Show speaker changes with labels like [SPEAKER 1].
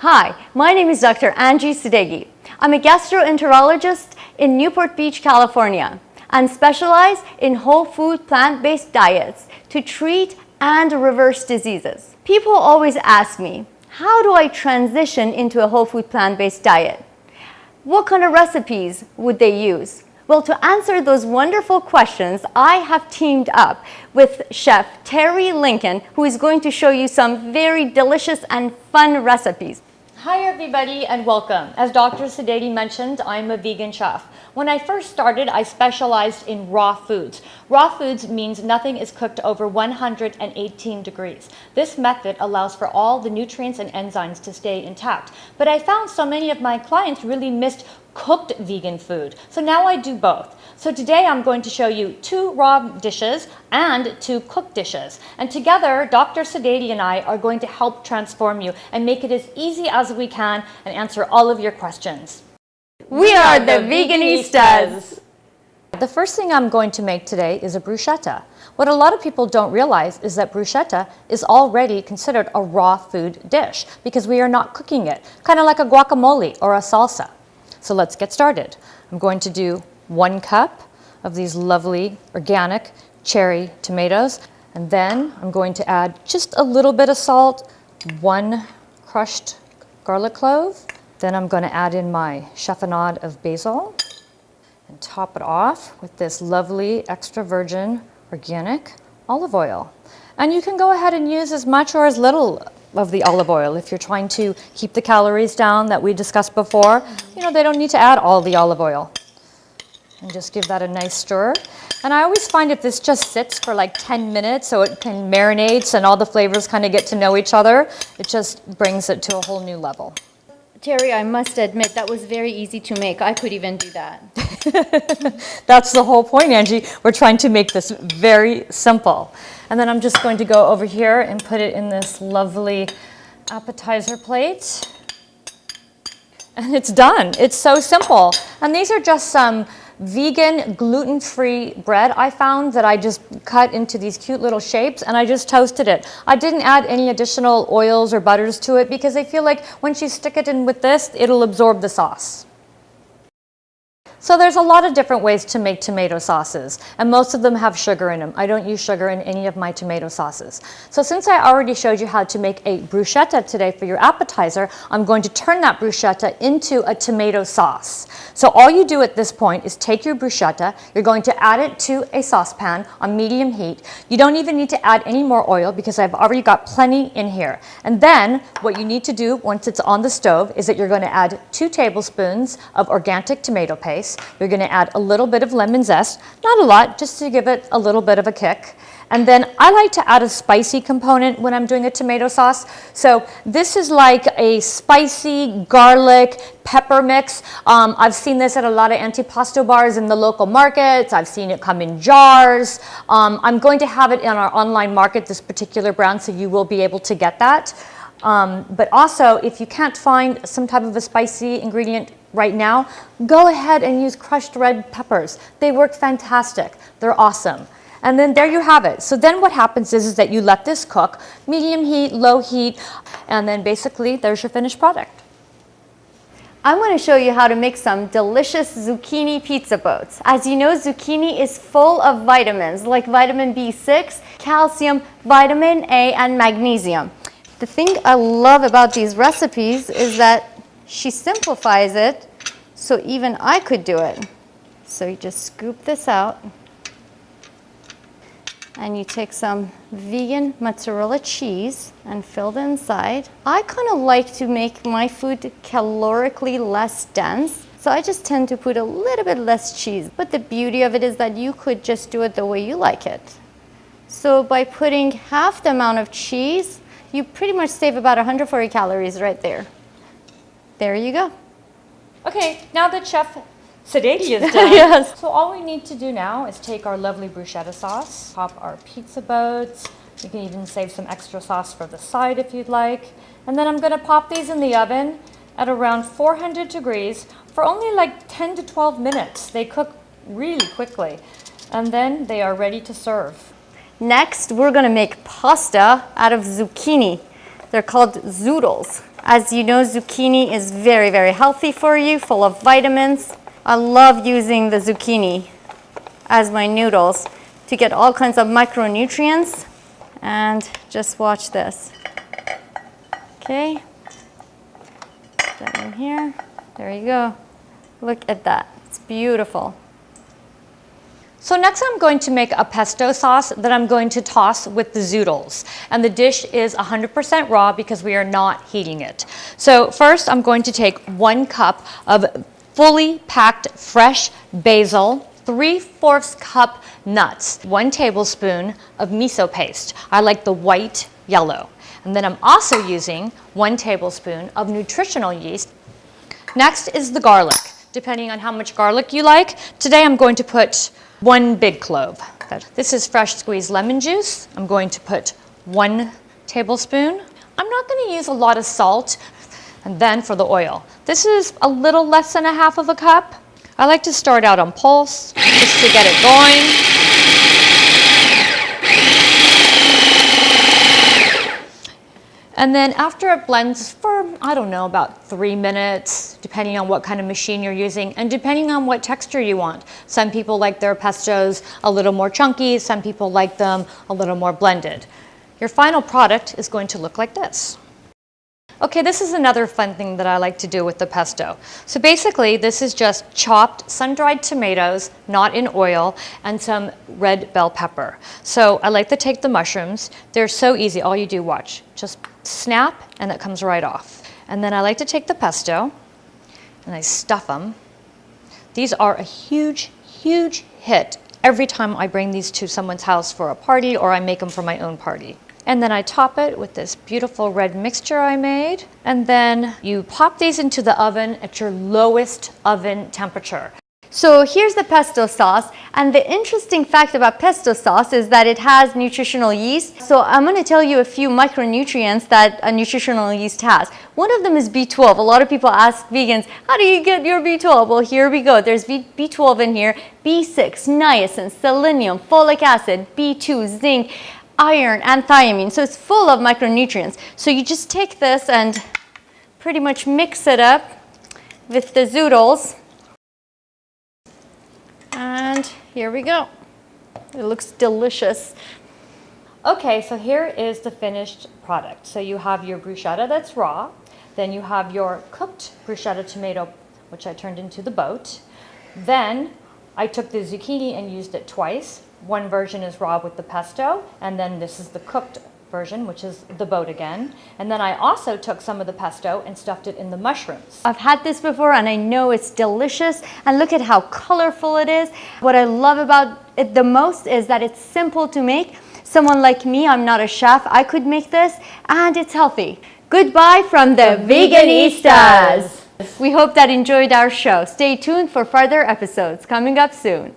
[SPEAKER 1] Hi, my name is Dr. Angie Sudegi. I'm a gastroenterologist in Newport Beach, California, and specialize in whole food plant-based diets to treat and reverse diseases. People always ask me, how do I transition into a whole food plant-based diet? What kind of recipes would they use? Well, to answer those wonderful questions, I have teamed up with Chef Terry Lincoln, who is going to show you some very delicious and fun recipes.
[SPEAKER 2] Hi everybody and welcome. As Dr. Sudegi mentioned, I'm a vegan chef. When I first started, I specialized in raw foods. Raw foods means nothing is cooked over 118 degrees. This method allows for all the nutrients and enzymes to stay intact. But I found so many of my clients really missed cooked vegan food. So now I do both. So today I'm going to show you 2 raw dishes and 2 cooked dishes. And together, Dr. Sudegi and I are going to help transform you and make it as easy as we can and answer all of your questions.
[SPEAKER 1] We are the Veganistas!
[SPEAKER 2] The first thing I'm going to make today is a bruschetta. What a lot of people don't realize is that bruschetta is already considered a raw food dish because we are not cooking it, kind of like a guacamole or a salsa. So let's get started. I'm going to do 1 cup of these lovely organic cherry tomatoes, and then I'm going to add just a little bit of salt, 1 crushed garlic clove. Then I'm going to add in my chiffonade of basil and top it off with this lovely extra virgin organic olive oil. And you can go ahead and use as much or as little of the olive oil if you're trying to keep the calories down that we discussed before. You know, they don't need to add all the olive oil. And just give that a nice stir. And I always find if this just sits for like 10 minutes so it can marinate and all the flavors kind of get to know each other, it just brings it to a whole new level.
[SPEAKER 1] Terry, I must admit, that was very easy to make. I could even do that.
[SPEAKER 2] That's the whole point, Angie. We're trying to make this very simple. And then I'm just going to go over here and put it in this lovely appetizer plate. And it's done. It's so simple. And these are just some vegan, gluten-free bread I found that I just cut into these cute little shapes and I just toasted it. I didn't add any additional oils or butters to it because I feel like once you stick it in with this, it'll absorb the sauce. So there's a lot of different ways to make tomato sauces, and most of them have sugar in them. I don't use sugar in any of my tomato sauces. So since I already showed you how to make a bruschetta today for your appetizer, I'm going to turn that bruschetta into a tomato sauce. So all you do at this point is take your bruschetta, you're going to add it to a saucepan on medium heat. You don't even need to add any more oil because I've already got plenty in here. And then what you need to do once it's on the stove is that you're going to add 2 tablespoons of organic tomato paste. You're going to add a little bit of lemon zest, not a lot, just to give it a little bit of a kick. And then I like to add a spicy component when I'm doing a tomato sauce. So this is like a spicy garlic pepper mix. I've seen this at a lot of antipasto bars in the local markets. I've seen it come in jars. I'm going to have it in our online market, this particular brand, so you will be able to get that. But also, if you can't find some type of a spicy ingredient right now, go ahead and use crushed red peppers. They work fantastic. They're awesome. And then there you have it. So then what happens is that you let this cook, medium heat, low heat, and then basically there's your finished product.
[SPEAKER 1] I'm going to show you how to make some delicious zucchini pizza boats. As you know, zucchini is full of vitamins like vitamin B6, calcium, vitamin A, and magnesium. The thing I love about these recipes is that she simplifies it so even I could do it. So you just scoop this out and you take some vegan mozzarella cheese and fill the inside. I kind of like to make my food calorically less dense, so I just tend to put a little bit less cheese. But the beauty of it is that you could just do it the way you like it. So by putting half the amount of cheese, you pretty much save about 140 calories right there. There you go.
[SPEAKER 2] Okay, now that Chef Sudegi is done.
[SPEAKER 1] Yes.
[SPEAKER 2] So all we need to do now is take our lovely bruschetta sauce, pop our pizza boats. You can even save some extra sauce for the side if you'd like. And then I'm going to pop these in the oven at around 400 degrees for only like 10 to 12 minutes. They cook really quickly. And then they are ready to serve.
[SPEAKER 1] Next, we're going to make pasta out of zucchini. They're called Zoodles. As you know, zucchini is very, very healthy for you, full of vitamins. I love using the zucchini as my noodles to get all kinds of micronutrients. And just watch this. Okay, put that in here. There you go. Look at that. It's beautiful.
[SPEAKER 2] So next I'm going to make a pesto sauce that I'm going to toss with the Zoodles. And the dish is 100% raw because we are not heating it. So first I'm going to take 1 cup of fully packed fresh basil, 3/4 cup nuts, 1 tablespoon of miso paste. I like the white yellow. And then I'm also using 1 tablespoon of nutritional yeast. Next is the garlic, depending on how much garlic you like. Today I'm going to put 1 big clove. This is fresh squeezed lemon juice. I'm going to put 1 tablespoon. I'm not going to use a lot of salt. And then for the oil, this is a little less than 1/2 of a cup. I like to start out on pulse just to get it going. And then after it blends for, I don't know, about 3 minutes, depending on what kind of machine you're using and depending on what texture you want. Some people like their pestos a little more chunky, some people like them a little more blended. Your final product is going to look like this. Okay, this is another fun thing that I like to do with the pesto. So basically, this is just chopped sun-dried tomatoes, not in oil, and some red bell pepper. So I like to take the mushrooms. They're so easy. All you do, watch, just snap, and it comes right off. And then I like to take the pesto, and I stuff them. These are a huge, huge hit every time I bring these to someone's house for a party or I make them for my own party. And then I top it with this beautiful red mixture I made. And then you pop these into the oven at your lowest oven temperature.
[SPEAKER 1] So here's the pesto sauce, and the interesting fact about pesto sauce is that it has nutritional yeast. So I'm going to tell you a few micronutrients that a nutritional yeast has. One of them is B12. A lot of people ask vegans, how do you get your B12? Well, here we go. There's B12 in here, B6, niacin, selenium, folic acid, B2, zinc, iron, and thiamine. So it's full of micronutrients. So you just take this and pretty much mix it up with the Zoodles. And here we go. It looks delicious.
[SPEAKER 2] Okay, so here is the finished product. So you have your bruschetta that's raw. Then you have your cooked bruschetta tomato, which I turned into the boat. Then I took the zucchini and used it twice. One version is raw with the pesto, and then this is the cooked version, which is the boat again. And then I also took some of the pesto and stuffed it in the mushrooms.
[SPEAKER 1] I've had this before and I know it's delicious, and look at how colorful it is. What I love about it the most is that it's simple to make. Someone like me, I'm not a chef, I could make this, and it's healthy. Goodbye from the Veganistas. We hope that you enjoyed our show. Stay tuned for further episodes coming up soon.